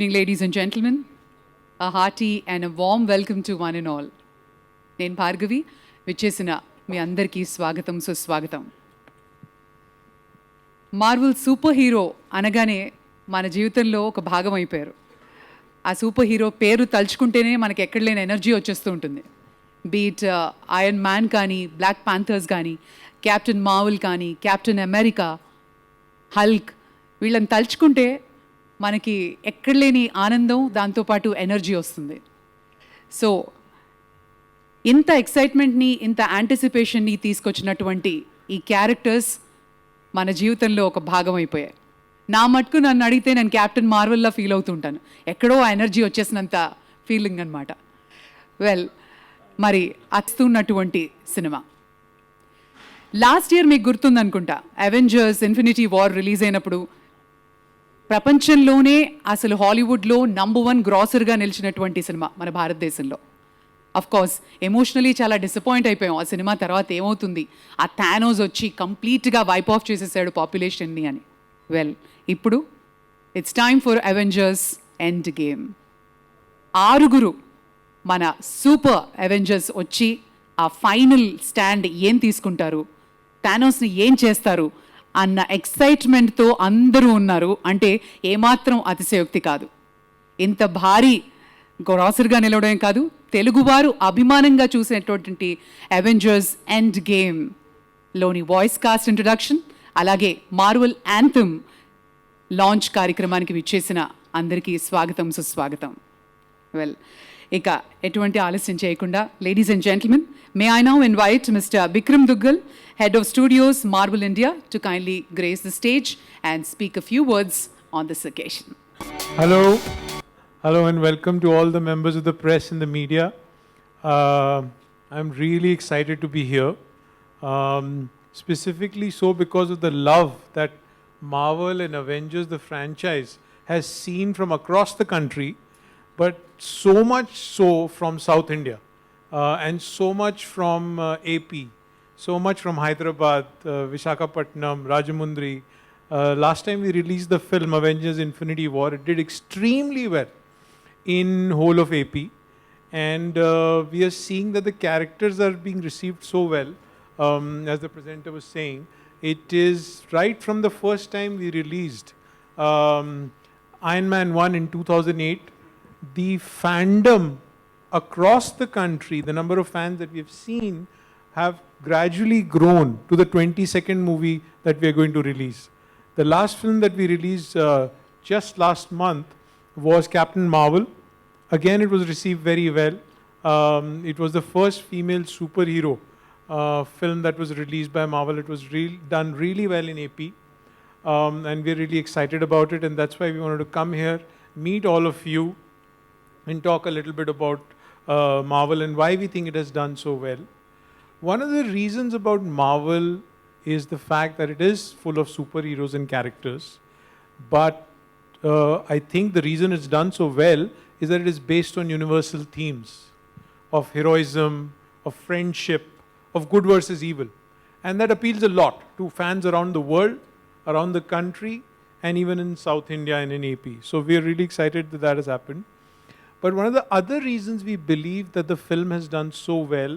Evening, ladies and gentlemen. A hearty and a warm welcome to one and all. నేను భార్గవి విచ్చేసిన మీ అందరికీ స్వాగతం సుస్వాగతం. మార్వెల్ సూపర్ హీరో అనగానే మన జీవితంలో ఒక భాగం అయిపోయారు. ఆ సూపర్ హీరో పేరు తలుచుకుంటేనే మనకి ఎక్కడ లేని ఎనర్జీ వచ్చేస్తూ ఉంటుంది. బీట్ ఐరన్ మ్యాన్ కానీ, బ్లాక్ ప్యాంథర్స్ కానీ, క్యాప్టెన్ మార్వెల్ కానీ, క్యాప్టెన్ అమెరికా, హల్క్, వీళ్ళని తలుచుకుంటే మనకి ఎక్కడ లేని ఆనందం, దాంతోపాటు ఎనర్జీ వస్తుంది. సో ఇంత ఎక్సైట్మెంట్ని, ఇంత యాంటిసిపేషన్ని తీసుకొచ్చినటువంటి ఈ క్యారెక్టర్స్ మన జీవితంలో ఒక భాగం అయిపోయాయి. నా మటుకు నన్ను అడిగితే నేను క్యాప్టెన్ మార్వెల్లా ఫీల్ అవుతుంటాను. ఎక్కడో ఆ ఎనర్జీ వచ్చేసినంత ఫీలింగ్ అనమాట. వెల్, మరి అస్తున్నటువంటి సినిమా లాస్ట్ ఇయర్ మీకు గుర్తుందనుకుంటా, అవెంజర్స్ ఇన్ఫినిటీ వార్ రిలీజ్ అయినప్పుడు ప్రపంచంలోనే అసలు హాలీవుడ్లో నంబర్ 1 గ్రాసర్గా నిలిచినటువంటి సినిమా మన భారతదేశంలో. కోర్స్ ఎమోషనలీ చాలా డిసప్పాయింట్ అయిపోయాం. ఆ సినిమా తర్వాత ఏమవుతుంది, ఆ థానోస్ వచ్చి కంప్లీట్గా వైప్ ఆఫ్ చేసేసాడు పాపులేషన్ని అని. వెల్, ఇప్పుడు it's time for Avengers end game. 6 మన సూపర్ అవెంజర్స్ వచ్చి ఆ ఫైనల్ స్టాండ్ ఏం తీసుకుంటారు, థానోస్ని ఏం చేస్తారు అన్న ఎక్సైట్మెంట్తో అందరూ ఉన్నారు. అంటే ఏమాత్రం అతిశయోక్తి కాదు. ఇంత భారీ గ్రాసర్గా నిలవడం కాదు, తెలుగువారు అభిమానంగా చూసేటటువంటి అవెంజర్స్ ఎండ్ గేమ్లోని వాయిస్ కాస్ట్ ఇంట్రొడక్షన్, అలాగే మార్వెల్ యాంథమ్ లాంచ్ కార్యక్రమానికి విచ్చేసిన అందరికీ స్వాగతం సుస్వాగతం. వెల్, ఇక ఎటువంటి ఆలస్యం చేయకుండా, ladies and gentlemen, may I now invite Mr. Bikram Duggal, Head of Studios, Marvel India, to kindly grace the stage and speak a few words on this occasion. Hello. Hello and welcome to all the members of the press and the media. I'm really excited to be here. Specifically so because of the love that Marvel and Avengers, the franchise, has seen from across the country, but so much so from South India, and so much from AP, so much from Hyderabad, Visakhapatnam, Rajamundry. Last time we released the film Avengers Infinity War, it did extremely well in whole of AP, and we are seeing that the characters are being received so well. As the presenter was saying, it is right from the first time we released Iron Man 1 in 2008, the fandom across the country, the number of fans that we have seen have gradually grown to the 22nd movie that we are going to release. The last film that we released just last month was Captain Marvel. Again, it was received very well. It was the first female superhero film that was released by Marvel. It was done really well in AP. And we're really excited about it, and that's why we wanted to come here, meet all of you, and talk a little bit about Marvel and why we think it has done so well. One of the reasons about Marvel is the fact that it is full of superheroes and characters, but I think the reason it's done so well is that it is based on universal themes of heroism, of friendship, of good versus evil. And that appeals a lot to fans around the world, around the country, and even in South India and in AP. So we are really excited that that has happened. But one of the other reasons we believe that the film has done so well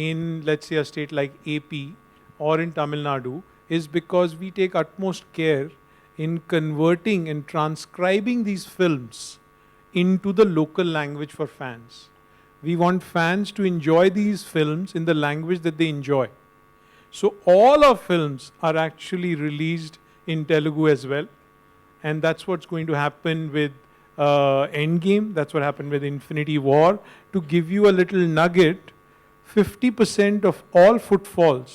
in, let's say, a state like AP or in Tamil Nadu is because we take utmost care in converting and transcribing these films into the local language for fans. We want fans to enjoy these films in the language that they enjoy. So all our films are actually released in Telugu as well. And that's what's going to happen with Endgame. That's what happened with Infinity War. To give you a little nugget, 50% of all footfalls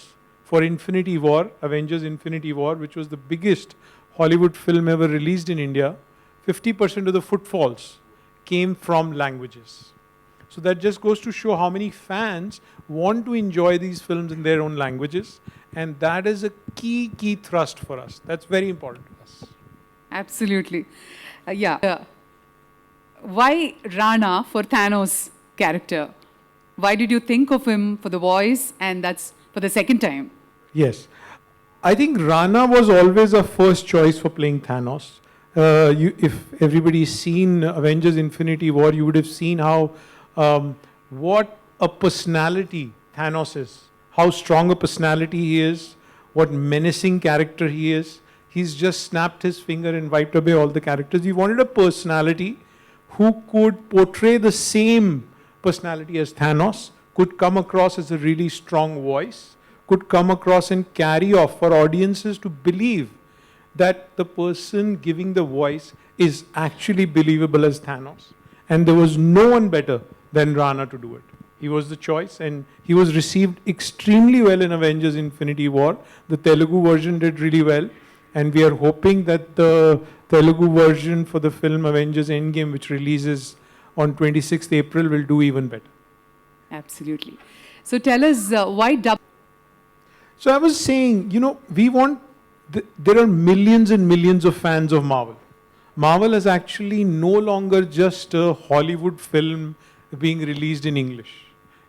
for Infinity War, Avengers Infinity War, which was the biggest Hollywood film ever released in India, 50% of the footfalls came from languages. So that just goes to show how many fans want to enjoy these films in their own languages, and that is a key thrust for us. That's very important to us. Absolutely. Why Rana for Thanos character? Why did you think of him for the voice, and that's for the second time? Yes. I think Rana was always a first choice for playing Thanos. if everybody's seen Avengers Infinity War, you would have seen how what a personality Thanos is, how strong a personality he is, what menacing character he is. He's just snapped his finger and wiped away all the characters. He wanted a personality who could portray the same personality as Thanos, could come across as a really strong voice, could come across and carry off for audiences to believe that the person giving the voice is actually believable as Thanos. And there was no one better than Rana to do it. He was the choice, and he was received extremely well in Avengers Infinity War. The Telugu version did really well, and we are hoping that the Telugu version for the film Avengers Endgame, which releases on 26th April, will do even better. Absolutely. So tell us why dub. So I was saying, there are millions and millions of fans of Marvel. Marvel is actually no longer just a Hollywood film being released in English.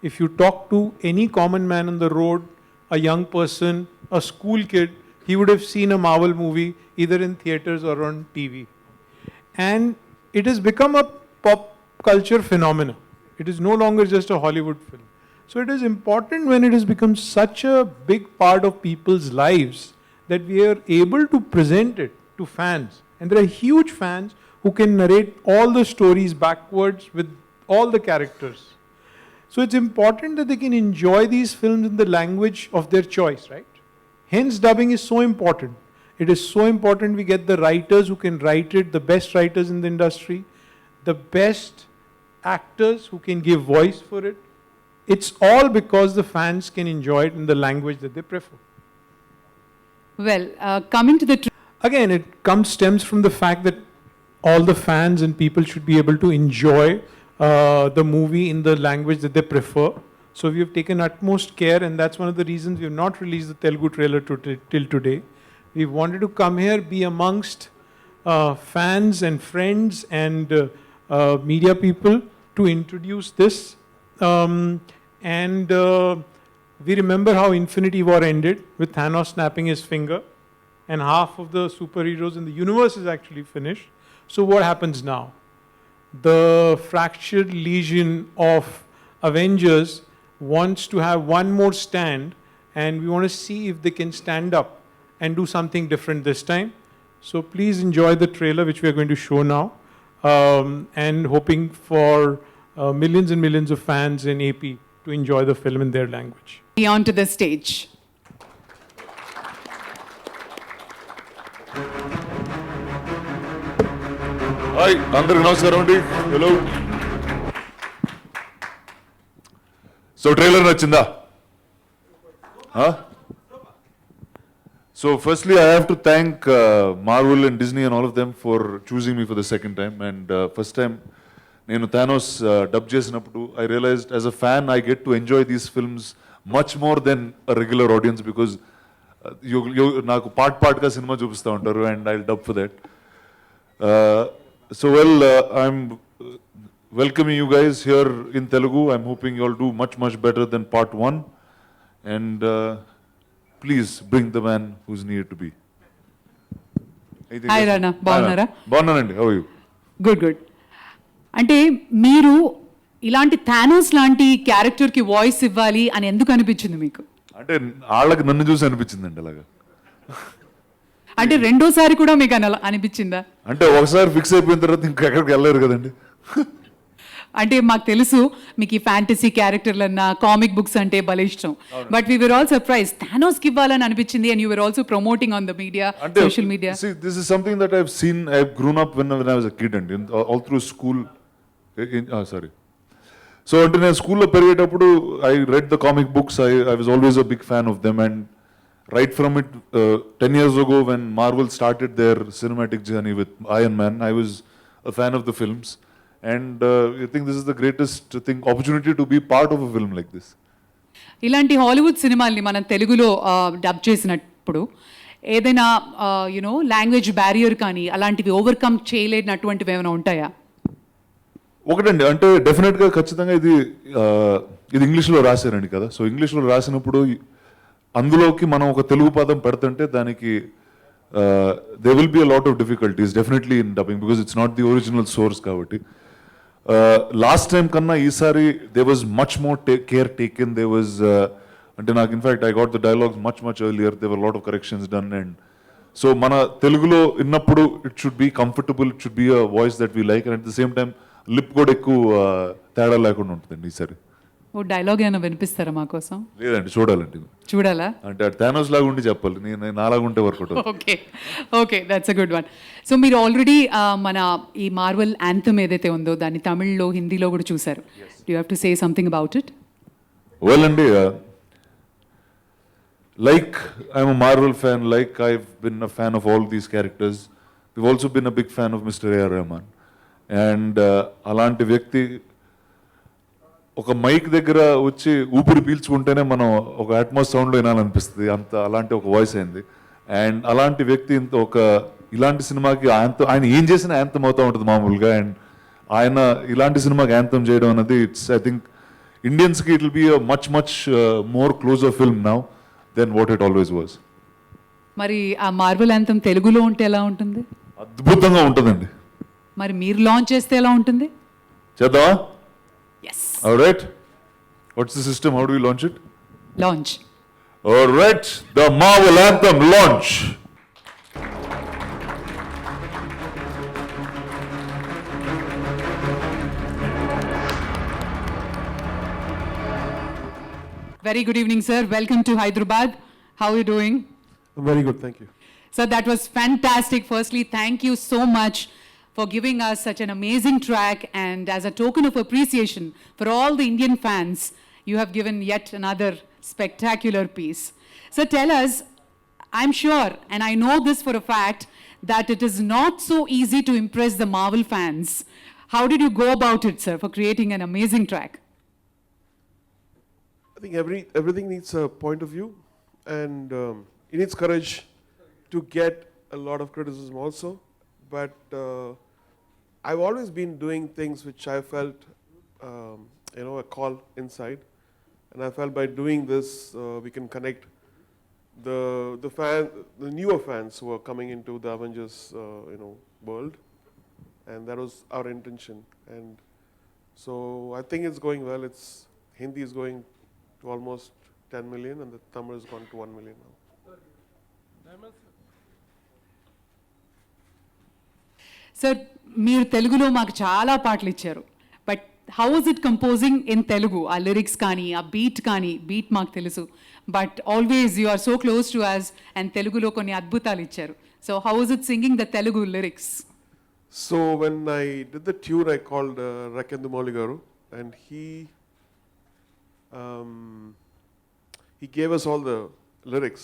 If you talk to any common man on the road, a young person, a school kid, he would have seen a Marvel movie either in theaters or on TV. And it has become a pop culture phenomenon. It is no longer just a Hollywood film. So it is important when it has become such a big part of people's lives that we are able to present it to fans. And there are huge fans who can narrate all the stories backwards with all the characters. So it's important that they can enjoy these films in the language of their choice, right? Hence dubbing is so important. It is so important we get the writers who can write it, the best writers in the industry, the best actors who can give voice for it. It's all because the fans can enjoy it in the language that they prefer. Well, coming to the Again, it stems from the fact that all the fans and people should be able to enjoy the movie in the language that they prefer. So we have taken utmost care, and that's one of the reasons we have not released the Telugu trailer till today. We wanted to come here, be amongst fans and friends and media people to introduce this. We remember how Infinity War ended with Thanos snapping his finger, and half of the superheroes in the universe is actually finished. So what happens now? The fractured legion of Avengers wants to have one more stand, and we want to see if they can stand up and do something different this time. So please enjoy the trailer, which we are going to show now, and hoping for millions and millions of fans in AP to enjoy the film in their language. onto the stage. Hi అందరికి నమస్కారం అండి hello so trailer నచ్చిందా so firstly I have to thank Marvel and Disney and all of them for choosing me for the second time and first time నేను Thanos dub చేసినప్పుడు I realised as a fan I get to enjoy these films much more than a regular audience because నాకు పార్ట్గా సినిమా చూపిస్తూ ఉంటారు and I dub for that So well, I'm welcoming you guys here in Telugu. I'm hoping you all do much better than part 1. And please bring the man who's needed to be. Hi Rana, బాగున్నారా? బాగున్నానండి, how are you? Good. అంటే మీరు ఇలాంటి Thanos లాంటి క్యారెక్టర్కి voice ఇవ్వాలి అని ఎందుకు అనిపించింది మీకు? అంటే వాళ్ళకి నన్ను చూసి అనిపించిందండి అలాగా. అంటే రెండోసారి కూడా మీకు అనిపించిందా? అంటే ఒకసారి ఫిక్స్ అయిపోయిన తర్వాత ఇంకెక్కడికి వెళ్ళలేరు కదండి. అంటే మాకు తెలుసు మీకు ఈ ఫ్యాంటసీ క్యారెక్టర్లన్నా కామిక్ బుక్స్ అంటే భలే ఇష్టం, but we were all surprise థానోస్కి ఇవ్వాలని అనిపించింది and you were also promoting on the media, social media. See, this is something that I've seen. I've grown up when I was a kid and all through school. So అంటే నేను స్కూల్లో పెరిగేటప్పుడు I read the comic books. I was always a big fan of them, and right from it 10 years ago when Marvel started their cinematic journey with Iron Man, I was a fan of the films, and I think this is the greatest opportunity to be part of a film like this. ఇలాంటి Hollywood సినిమాల్ని మనం తెలుగులో dub చేసినప్పుడు ఏదైనా language barrier కానీ అలాంటివి overcome చేయలేనటువంటివి ఏమైనా ఉంటాయా? ఒకటండి, అంటే డెఫినెట్గా ఖచ్చితంగా ఇది ఇంగ్లీష్లో రాశారండి కదా. సో ఇంగ్లీష్లో రాసినప్పుడు అందులోకి మనం ఒక తెలుగు పదం పెడుతుంటే దానికి there will be a lot of difficulties definitely in dubbing because it's not the original source kabatti. Last time kanna isari there was much more care taken. There was ante నాకు in fact I got the dialogues much earlier. There were a lot of corrections done, and so mana telugulo innappudu it should be comfortable, it should be a voice that we like, and at the same time lip కూడా ఎక్కువ తేడా లేకుండా ఉంటుందండి ఈసారి. ఓ dialogue ఏమైనా వినిపిస్తారా మా కోసం? లేదండి, చూడాలండి. చూడాలా? అంటే థానోస్ లాగా ఉండి చెప్పాలి, నేను నాలాగా ఉంటే వర్కౌట్ అవుతుంది. Okay okay, that's a good one. So మీరు ఆల్రెడీ మన ఈ మార్వెల్ యాంథమ్ ఏదైతే ఉందో దాన్ని తమిళ్లో హిందీలో కూడా చూశారు. You have to say something about it. Well అండి, like I'm a Marvel fan, like I've been a fan of all these characters. We've also been a big fan of Mr. A.R. Rahman. And అలాంటి వ్యక్తి ఒక mic దగ్గర వచ్చి ఊపిరి పీల్చుకుంటేనే మనం ఒక Atmos సౌండ్లో వినాలనిపిస్తుంది, అంత అలాంటి ఒక వాయిస్ అయింది. అండ్ అలాంటి వ్యక్తి ఇంత ఒక ఇలాంటి సినిమాకి ఆయన ఏం చేసినా యాంథమ్ అవుతూ ఉంటుంది మామూలుగా. అండ్ ఆయన ఇలాంటి సినిమాకి యాంథమ్ చేయడం అనేది ఇట్స్ ఐ థింక్ ఇండియన్స్కి it will be a much more closer film now then what it always was. మరి ఆ మార్వెల్ యాంథమ్ తెలుగులో ఉంటే ఎలా ఉంటుంది? అద్భుతంగా ఉంటుందండి. మరి మీరు లాంచ్ చేస్తే ఎలా ఉంటుంది? చేద్దామా? yes all right, what's the system, how do we launch it? launch all right, the Marvel anthem launch. very good evening sir, welcome to Hyderabad. How are you doing? I'm very good, thank you. So that was fantastic. Firstly, thank you so much for giving us such an amazing track, and as a token of appreciation for all the Indian fans, you have given yet another spectacular piece. So tell us, I'm sure, and I know this for a fact, that it is not so easy to impress the Marvel fans. How did you go about it, sir, for creating an amazing track? I think everything needs a point of view, and it needs courage to get a lot of criticism also. But I've always been doing things which I felt, a call inside, and I felt by doing this we can connect the newer fans who are coming into the Avengers, world, and that was our intention. And so I think it's going well. It's Hindi is going to almost 10 million, and the Tamil has gone to 1 million now. Sir, మీరు తెలుగులో మాకు చాలా పాటలు ఇచ్చారు, but how is it composing in Telugu? ఆ lyrics కానీ ఆ beat మాకు తెలుసు, but always you are so close to us and తెలుగులో కొన్ని అద్భుతాలు ఇచ్చారు. So how is it singing the Telugu lyrics? So when I did the tune, I called Rakendumoli Garu, and he gave us all the lyrics.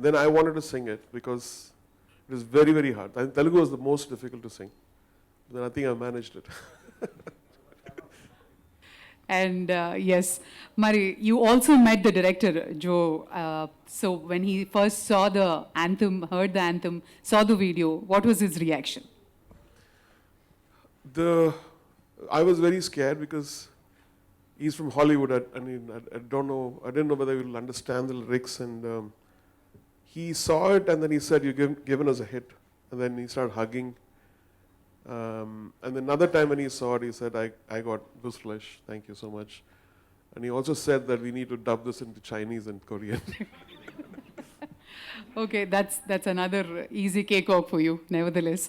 Then I wanted to sing it because it is very, very hard. I think Telugu was the most difficult to sing. Then I think I managed it. And yes, Mari, you also met the director, Joe. So when he first saw the anthem, heard the anthem, saw the video, what was his reaction? I was very scared because he's from Hollywood. I don't know. I didn't know whether he will understand the lyrics, and he saw it, and then he said, "You've given us a hit," and then he started hugging. And then another time when he saw it, he said, I got gooseflesh. Thank you so much. And he also said that we need to dub this into Chinese and Korean. Okay, that's another easy cakewalk for you, nevertheless.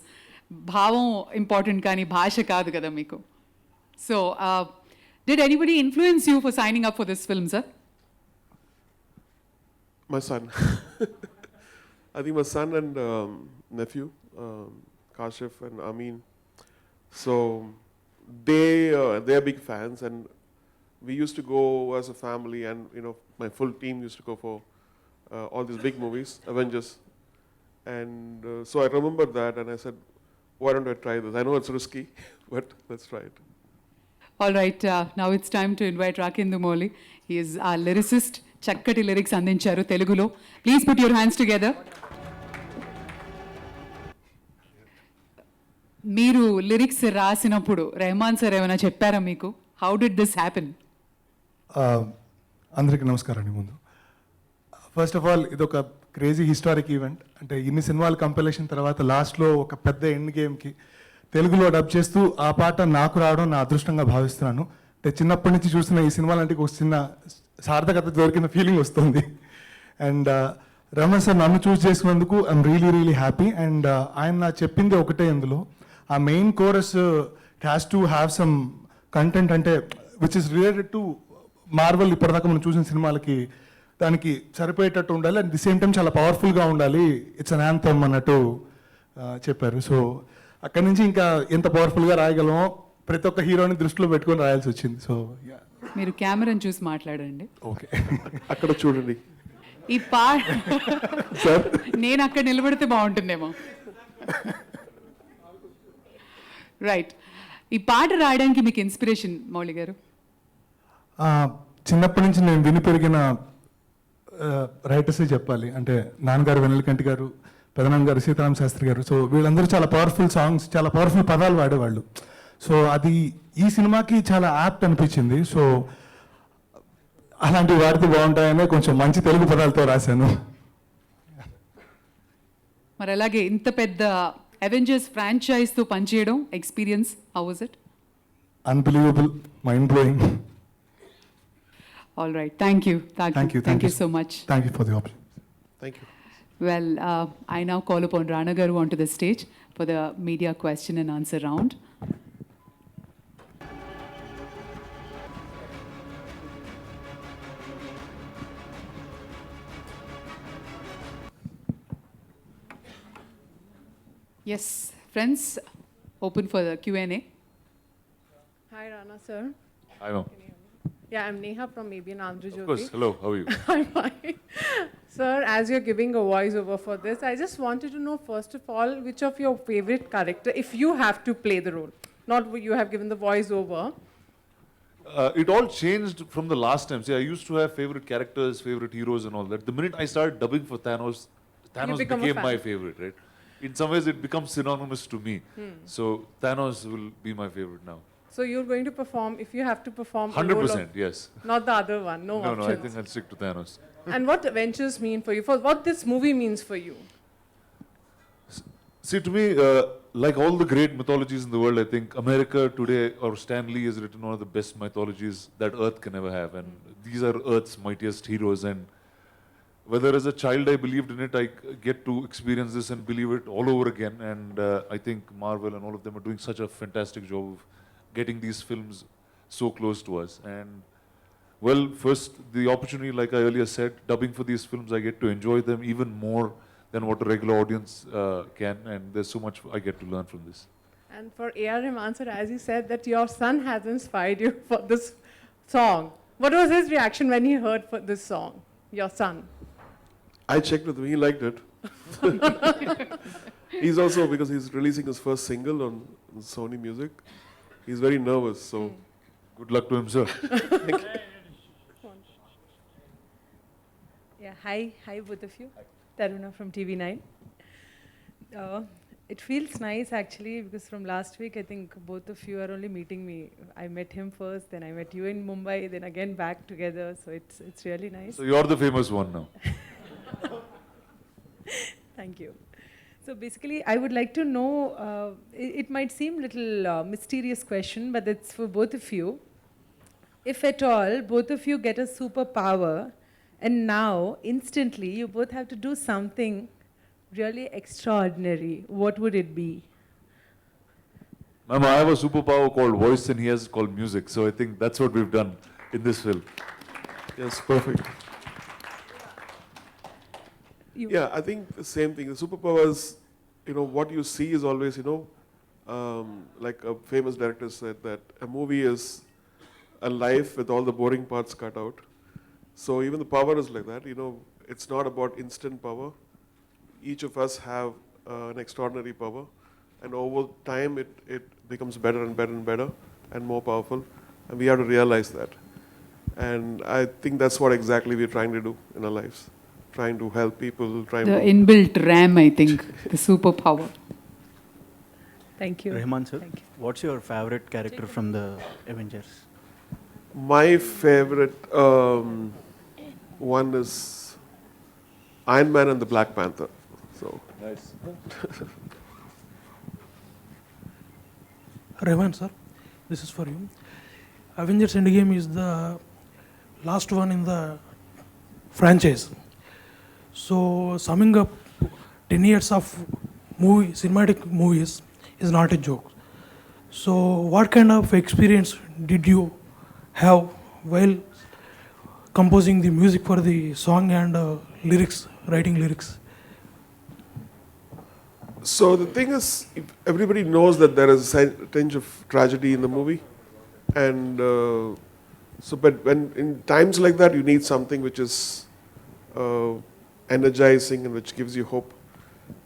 భావం important కానీ భాష కాదు కదా మీకు. So did anybody influence you for signing up for this film, sir? My son. I think my son and nephew, Kashif and Amin. So they are big fans, and we used to go as a family, and my full team used to go for all these big movies, Avengers. And so I remembered that, and I said, why don't I try this? I know it's risky, but let's try it. All right, now it's time to invite Rakendumoli. He is our lyricist. చక్కటి lyrics అందించారు తెలుగులో. Please put your hands together. మీరు lyrics రాసినప్పుడు Rahman sir ఏమైనా చెప్పారా మీకు? How did this happen? అందరికీ నమస్కారం అండి. ముందు ఫస్ట్ ఆఫ్ ఆల్ ఇదొక క్రేజీ హిస్టారిక్ ఈవెంట్. అంటే ఇన్ని సినిమాల కంపిలేషన్ తర్వాత లాస్ట్లో ఒక పెద్ద ఎండ్ గేమ్కి తెలుగులో డబ్ చేస్తూ ఆ పాట నాకు రావడం నా అదృష్టంగా భావిస్తున్నాను. అంటే చిన్నప్పటి నుంచి చూస్తున్న ఈ సినిమాలంటే ఒక చిన్న సార్థకత దొరికిన ఫీలింగ్ వస్తుంది. అండ్ రమణ్ సార్ నన్ను చూస్ చేసుకున్నందుకు ఐఎమ్ రియలీ హ్యాపీ. అండ్ ఆయన చెప్పింది ఒకటే ఇందులో, ఆ main chorus has to have some content, అంటే which is related to Marvel ఇప్పటిదాకా మనం చూసిన సినిమాలకి దానికి సరిపోయేటట్టు ఉండాలి. అట్ ది సేమ్ టైం చాలా పవర్ఫుల్గా ఉండాలి. ఇట్స్ అన్ యాంథమ్ అన్నట్టు చెప్పారు. సో అక్కడి నుంచి ఇంకా ఎంత పవర్ఫుల్గా రాయగలమో ప్రతి ఒక్క హీరోని దృష్టిలో పెట్టుకొని రాయాల్సి వచ్చింది. సో మీరు కెమెరాని చూసి మాట్లాడండి. ఓకే. అక్కడ చూడండి. ఈ నేను అక్కడ నిలబడితే బాగుంటుందేమో. రైట్. ఈ పాట రాయడానికి మీకు ఇన్స్పిరేషన్ మౌళి గారు? చిన్నప్పటి నుంచి నేను విని పెరిగిన రైటర్సే చెప్పాలి. అంటే నాన్నగారు వెన్నెలకంటి గారు, పెదనాన్నగారు సీతారామ శాస్త్రి గారు. సో వీళ్ళందరూ చాలా పవర్ఫుల్ సాంగ్స్, చాలా పవర్ఫుల్ పదాలు వాడేవాళ్ళు. సో అది ఈ సినిమాకి చాలా యాప్ట్ అనిపించింది. సో అలాంటివి వాడితే బాగుంటాయనే కొంచెం మంచి తెలుగు పదాలతో రాశాను. మరి అలాగే ఇంత పెద్ద అవెంజర్స్ ఫ్రాంచైజ్తో పనిచేయడం experience, how was it? Unbelievable, mind blowing. All right, thank you so much. Thank you for the opportunity. Thank you. Well, I now call upon Rana Garu onto the stage for the media question and answer round. Yes, friends, open for the Q&A. Hi, Rana sir. I know. Yeah, I'm Neha from ABN Andhra Jyoti. Of course. Hello, how are you? I'm fine. Sir, as you're giving a voiceover for this, I just wanted to know, first of all, which of your favorite character, if you have to play the role, not you have given the voiceover. It all changed from the last time. See, I used to have favorite characters, favorite heroes and all that. The minute I started dubbing for Thanos, Thanos become a became fan. my favorite, right? In some ways, it becomes synonymous to me. So Thanos will be my favorite now. So you're going to perform, if you have to perform a role 100%, of, yes. not the other one, no No, options. I think I'll stick to Thanos. And what Avengers mean for you? For what this movie means for you? See, to me, like all the great mythologies in the world, I think America today, or Stan Lee has written one of the best mythologies that Earth can ever have. And these are Earth's mightiest heroes. And whether as a child I believed in it, I get to experience this and believe it all over again. And I think Marvel and all of them are doing such a fantastic job of getting these films so close to us. And well, first, the opportunity, like I earlier said, dubbing for these films, I get to enjoy them even more than what a regular audience can. And there's so much I get to learn from this. And for A.R. Rahman sir, as you said that your son has inspired you for this song. What was his reaction when he heard for this song, your son? I checked with him, he liked it. He's also, because he's releasing his first single on Sony Music, he's very nervous, so Good luck to him, sir. Yeah, hi both of you. Taruna from TV9. It feels nice actually because from last week I think both of you are only meeting me. I met him first, then I met you in Mumbai, then again back together. So it's really nice. So you're the famous one now. Thank you. So basically, I would like to know. It might seem little mysterious question, but it's for both of you. If at all both of you get a superpower, and now instantly you both have to do something really extraordinary, what would it be? Ma'am, I have a superpower called voice and he has called music. So I think that's what we've done in this film. yes, perfect. You. Yeah, I think the same thing. The superpowers, what you see is always, like a famous director said that a movie is a life with all the boring parts cut out. So even the power is like that, it's not about instant power. Each of us have an extraordinary power, and over time it becomes better and better and better and more powerful, and we have to realize that. And I think that's what exactly we're trying to do in our lives. Trying to help people, The inbuilt RAM, I think, the superpower. Thank you. Rahman sir, Thank you. what's your favorite character from the Avengers? My favorite one is Iron Man and the Black Panther. So Revan sir, this is for you. Avengers Endgame is the last one in the franchise. So summing up 10 years of cinematic movies is not a joke. So what kind of experience did you have while composing the music for the song and writing lyrics? So the thing is, if everybody knows that there is a tinge of tragedy in the movie, and but when in times like that, you need something which is energizing and which gives you hope.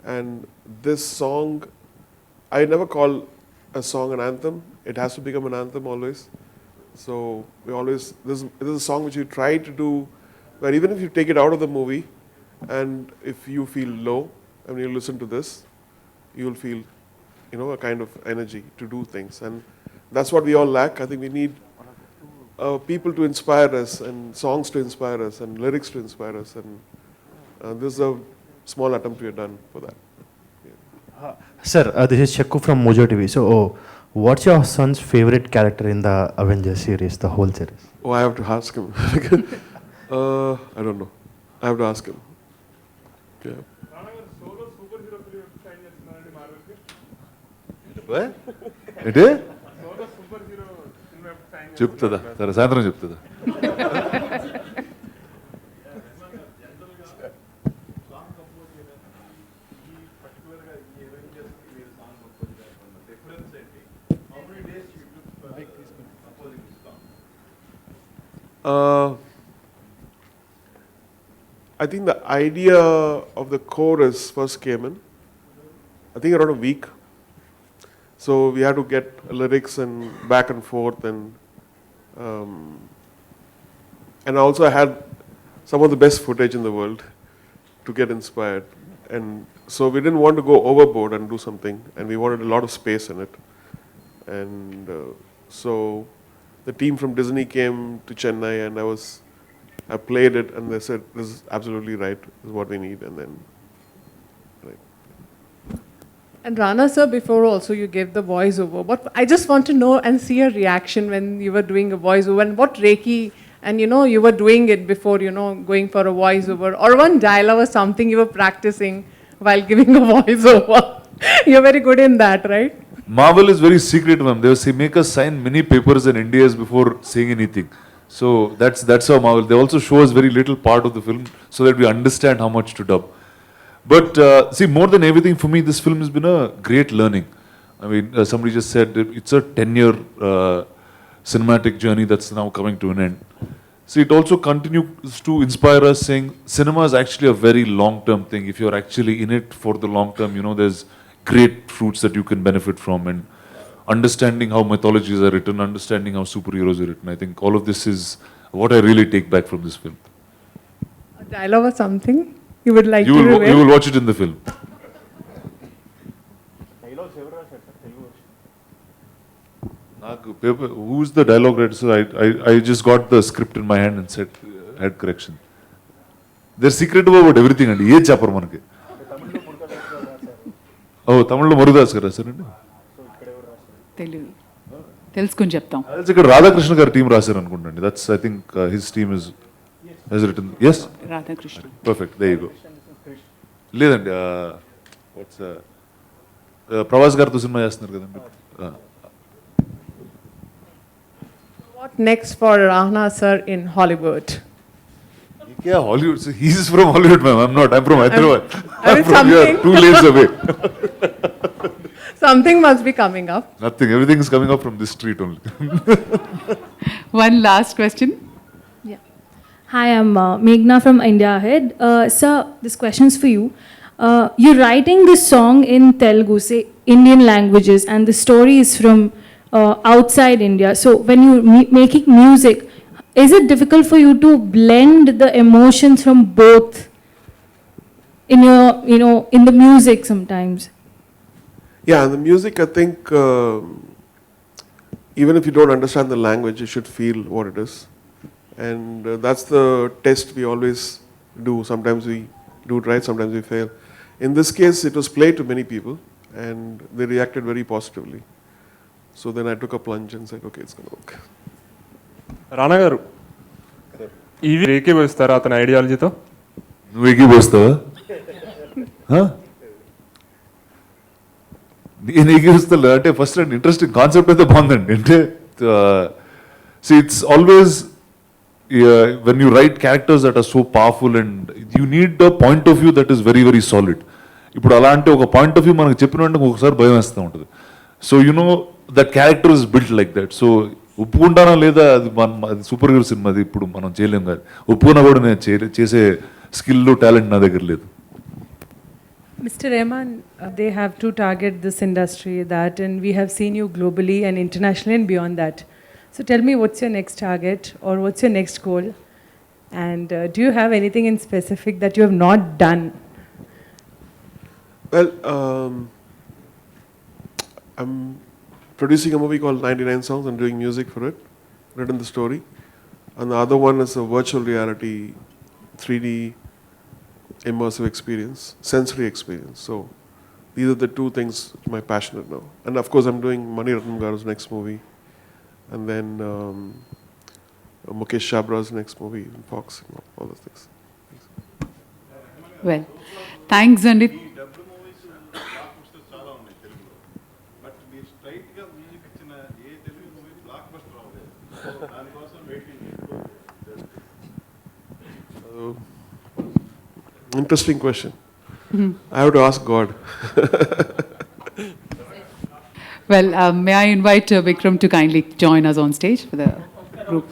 And this song, I never call a song an anthem. It has to become an anthem always. So we always this is a song which you try to do, where even if you take it out of the movie, and if you feel low, and you listen to this, you will feel, a kind of energy to do things. And that's what we all lack. I think we need people to inspire us, and songs to inspire us, and lyrics to inspire us. And this is a small attempt we have done for that. Sir, this is Shakku from Mojo TV. So, what's your son's favorite character in the Avengers series, the whole series? Oh, I have to ask him. I don't know. I have to ask him. Yeah. ఏంటి చెప్తుందా సరే సాయంత్రం చెప్తుందా I think the idea of the chorus first came in, I think around a week. So we had to get lyrics and back and forth, and also I had some of the best footage in the world to get inspired. And so we didn't want to go overboard and do something, and we wanted a lot of space in it. And so the team from Disney came to Chennai, and I played it, and they said, "This is absolutely right. This is what we need." And then, right. And Rana sir, before also you gave the voiceover. But I just want to know and see a reaction when you were doing a voiceover, and what Reiki, and you were doing it before, going for a voiceover, or one dialogue or something you were practicing while giving a voiceover. You're very good in that, right? Marvel is very secretive, ma'am. They make us sign many papers and NDAs before saying anything. So that's how Marvel. They also show us very little part of the film so that we understand how much to dub. But see, more than everything for me, this film has been a great learning. I mean, somebody just said it's a 10-year cinematic journey that's now coming to an end. See, it also continues to inspire us, saying cinema is actually a very long-term thing. If you're actually in it for the long term, there's great fruits that you can benefit from, and understanding how mythologies are written, understanding how superheroes are written. I think all of this is what I really take back from this film. A dialogue or something you would like You to will, reveal? you will watch it in the film. Who's the dialogue writer? So I just got the script in my hand and said, had correction. They're secretive about everything, and ye chapar manaki. Oh, Tamil Murudas garu rasarandi. తెలుసుకుని చెప్తాం. That's ఇక్కడ రాధాకృష్ణ గారి team రాశారు అనుకుంటండి. That's I think his team has written. Yes. Radhakrishna. Perfect. There you go. లేదండి what's Prabhas గారితో cinema చేస్తున్నారు కదండి. What next for Rana sir in Hollywood? Yeah, Hollywood. So he's from Hollywood, ma'am. I'm not. I'm from Hyderabad. I I'm mean, from here, something. 2 lanes away. Something must be coming up. Nothing. Everything is coming up from this street only. One last question. Yeah. Hi, I'm Meghna from India Ahead. Sir, this question's for you. You're writing this song in Telugu, say Indian languages, and the story is from outside India. So when you're making music, is it difficult for you to blend the emotions from both in your, in the music sometimes? Yeah, and the music, I think, even if you don't understand the language, you should feel what it is. And that's the test we always do. Sometimes we do it right, sometimes we fail. In this case, it was played to many people, and they reacted very positively. So then I took a plunge and said, okay, it's going to work. రానా గారు ఇవి ఏకీభవిస్తారా అతని ఐడియాలజీతో? నువ్వు ఏకీభవిస్తావా? నేను ఏకీభవిస్తా అంటే first and interesting concept అయితే బాగుందండి. అంటే it's always when you write characters that are so powerful and you need a point of view that is very very solid. ఇప్పుడు అలాంటి ఒక పాయింట్ ఆఫ్ వ్యూ మనకు చెప్పిన వెంటనే ఒకసారి భయం వేస్తూ ఉంటుంది. So that character is built like that. So ఒప్పుకుంటానా లేదా అది అది సూపర్ హీరో సినిమా, అది ఇప్పుడు మనం చేయలేం కాదు. ఒప్పుకున్నా కూడా నేను చేసే స్కిల్ టాలెంట్ నా దగ్గర లేదు. Mr. Rahman, they have to target this industry, that, and we have seen you globally and internationally and beyond that. So tell me, what's your next target or what's your next goal? And do you have anything in specific that you have not done? Well, I'm producing a movie called 99 Songs and doing music for it, written the story. And the other one is a virtual reality 3D immersive experience, sensory experience. So these are the two things which I'm passionate now. And of course, I'm doing Mani Ratnam Garu's next movie, and then Mukesh Chabra's next movie in Fox, all those things. Well, thanks అండి. Interesting question. I have to ask God. Well, may I invite Vikram to kindly join us on stage for the group?